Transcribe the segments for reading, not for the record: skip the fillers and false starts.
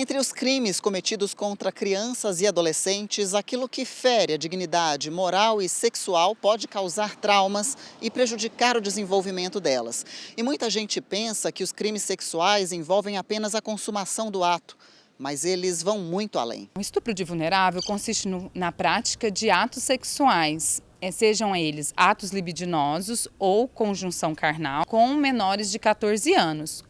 Entre os crimes cometidos contra crianças e adolescentes, aquilo que fere a dignidade moral e sexual pode causar traumas e prejudicar o desenvolvimento delas. E muita gente pensa que os crimes sexuais envolvem apenas a consumação do ato, mas eles vão muito além. O estupro de vulnerável consiste na prática de atos sexuais, sejam eles atos libidinosos ou conjunção carnal, com menores de 14 anos.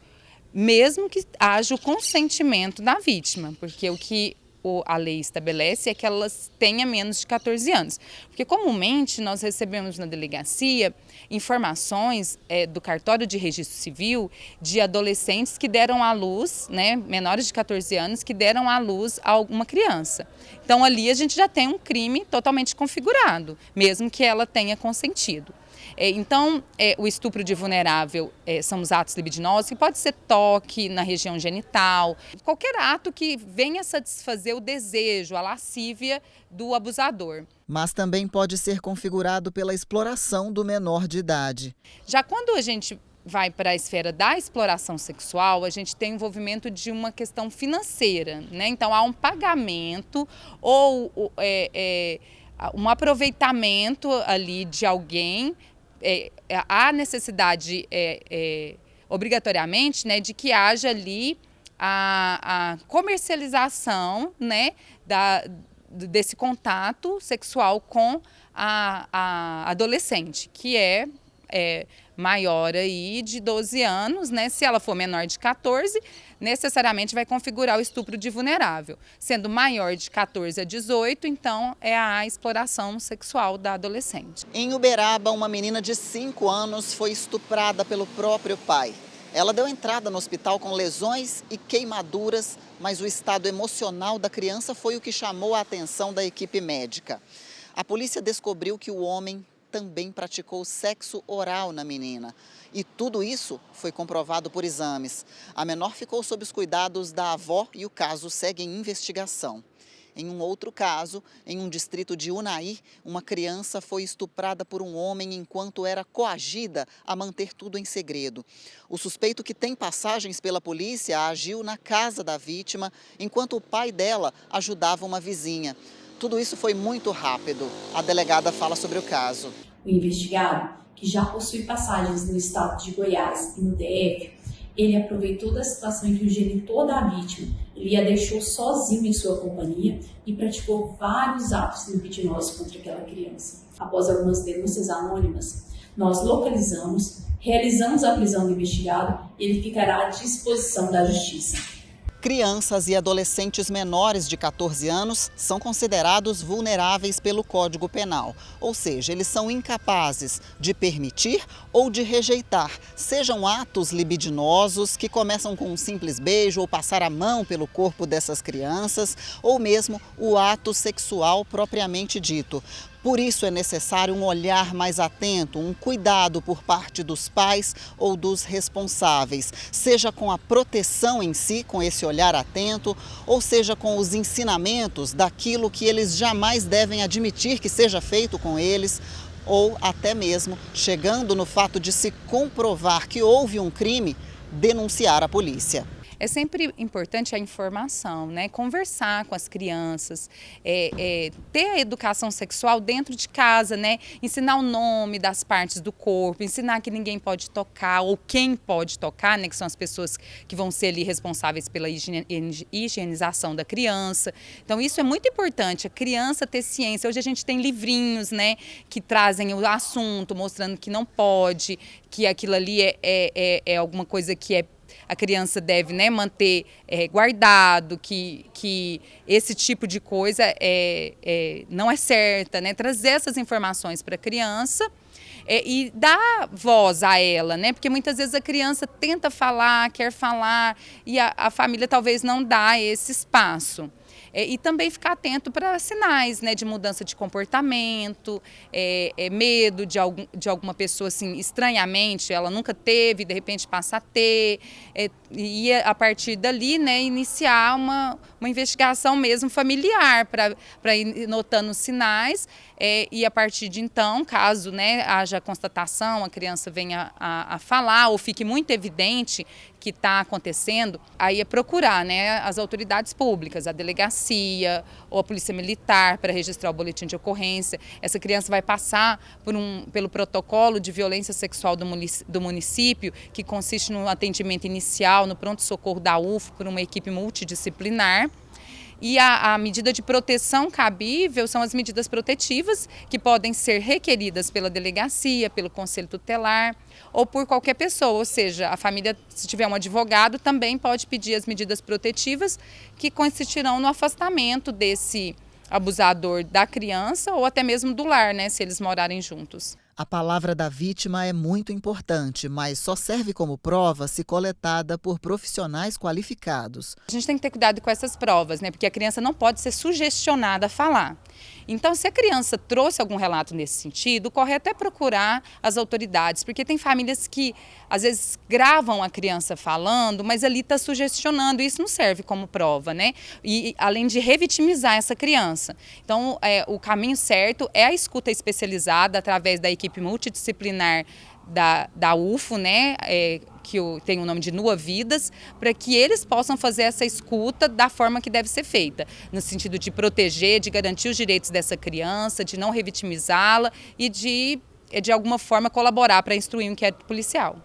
Mesmo que haja o consentimento da vítima, porque o que a lei estabelece é que elas tenham menos de 14 anos. Porque comumente nós recebemos na delegacia informações do cartório de registro civil de adolescentes que deram à luz, menores de 14 anos, que deram à luz a alguma criança. Então ali a gente já tem um crime totalmente configurado, mesmo que ela tenha consentido. Então, o estupro de vulnerável são os atos libidinosos, que pode ser toque na região genital, qualquer ato que venha satisfazer o desejo, a lascívia do abusador. Mas também pode ser configurado pela exploração do menor de idade. Já quando a gente vai para a esfera da exploração sexual, a gente tem envolvimento de uma questão financeira, Então, há um pagamento ou um aproveitamento ali de alguém. Há necessidade, obrigatoriamente, de que haja ali a comercialização, desse contato sexual com a adolescente, que é maior aí de 12 anos, Se ela for menor de 14, necessariamente vai configurar o estupro de vulnerável. Sendo maior de 14 a 18, então é a exploração sexual da adolescente. Em Uberaba, uma menina de 5 anos foi estuprada pelo próprio pai. Ela deu entrada no hospital com lesões e queimaduras, mas o estado emocional da criança foi o que chamou a atenção da equipe médica. A polícia descobriu que o homem também praticou sexo oral na menina. E tudo isso foi comprovado por exames. A menor ficou sob os cuidados da avó e o caso segue em investigação. Em um outro caso, em um distrito de Unai, uma criança foi estuprada por um homem enquanto era coagida a manter tudo em segredo. O suspeito, que tem passagens pela polícia, agiu na casa da vítima, enquanto o pai dela ajudava uma vizinha. Tudo isso foi muito rápido. A delegada fala sobre o caso. O investigado, que já possui passagens no estado de Goiás e no DF, ele aproveitou da situação em que o genitor da vítima ele a deixou sozinho em sua companhia e praticou vários atos libidinosos contra aquela criança. Após algumas denúncias anônimas, nós localizamos, realizamos a prisão do investigado e ele ficará à disposição da justiça. Crianças e adolescentes menores de 14 anos são considerados vulneráveis pelo Código Penal, ou seja, eles são incapazes de permitir ou de rejeitar, sejam atos libidinosos que começam com um simples beijo ou passar a mão pelo corpo dessas crianças, ou mesmo o ato sexual propriamente dito. Por isso é necessário um olhar mais atento, um cuidado por parte dos pais ou dos responsáveis, seja com a proteção em si, com esse olhar atento, ou seja com os ensinamentos daquilo que eles jamais devem admitir que seja feito com eles, ou até mesmo, chegando no fato de se comprovar que houve um crime, denunciar a polícia. É sempre importante a informação, Conversar com as crianças, ter a educação sexual dentro de casa, Ensinar o nome das partes do corpo, ensinar que ninguém pode tocar ou quem pode tocar, que são as pessoas que vão ser ali responsáveis pela higienização da criança. Então isso é muito importante, a criança ter ciência. Hoje a gente tem livrinhos, que trazem o assunto, mostrando que não pode, que aquilo ali é alguma coisa que a criança deve manter guardado, que esse tipo de coisa não é certa, trazer essas informações para a criança e dar voz a ela, porque muitas vezes a criança tenta falar, quer falar e a família talvez não dá esse espaço. E também ficar atento para sinais de mudança de comportamento, medo de alguma pessoa assim, estranhamente, ela nunca teve, de repente passa a ter, e a partir dali iniciar uma investigação mesmo familiar para ir notando os sinais e a partir de então, caso haja constatação, a criança venha a falar ou fique muito evidente que está acontecendo, aí é procurar, né, as autoridades públicas, a delegacia ou a polícia militar para registrar o boletim de ocorrência. Essa criança vai passar pelo protocolo de violência sexual do município, que consiste no atendimento inicial, no pronto-socorro da UFO por uma equipe multidisciplinar. E a medida de proteção cabível são as medidas protetivas que podem ser requeridas pela delegacia, pelo conselho tutelar ou por qualquer pessoa, ou seja, a família, se tiver um advogado, também pode pedir as medidas protetivas que consistirão no afastamento desse abusador da criança ou até mesmo do lar, né, se eles morarem juntos. A palavra da vítima é muito importante, mas só serve como prova se coletada por profissionais qualificados. A gente tem que ter cuidado com essas provas, né? Porque a criança não pode ser sugestionada a falar. Então, se a criança trouxe algum relato nesse sentido, o correto é procurar as autoridades, porque tem famílias que, às vezes, gravam a criança falando, mas ali está sugestionando, e isso não serve como prova, né? E além de revitimizar essa criança. Então, o caminho certo é a escuta especializada através da equipe multidisciplinar da UFO, né, que tem o nome de Nua Vidas, para que eles possam fazer essa escuta da forma que deve ser feita, no sentido de proteger, de garantir os direitos dessa criança, de não revitimizá-la e de alguma forma colaborar para instruir um inquérito policial.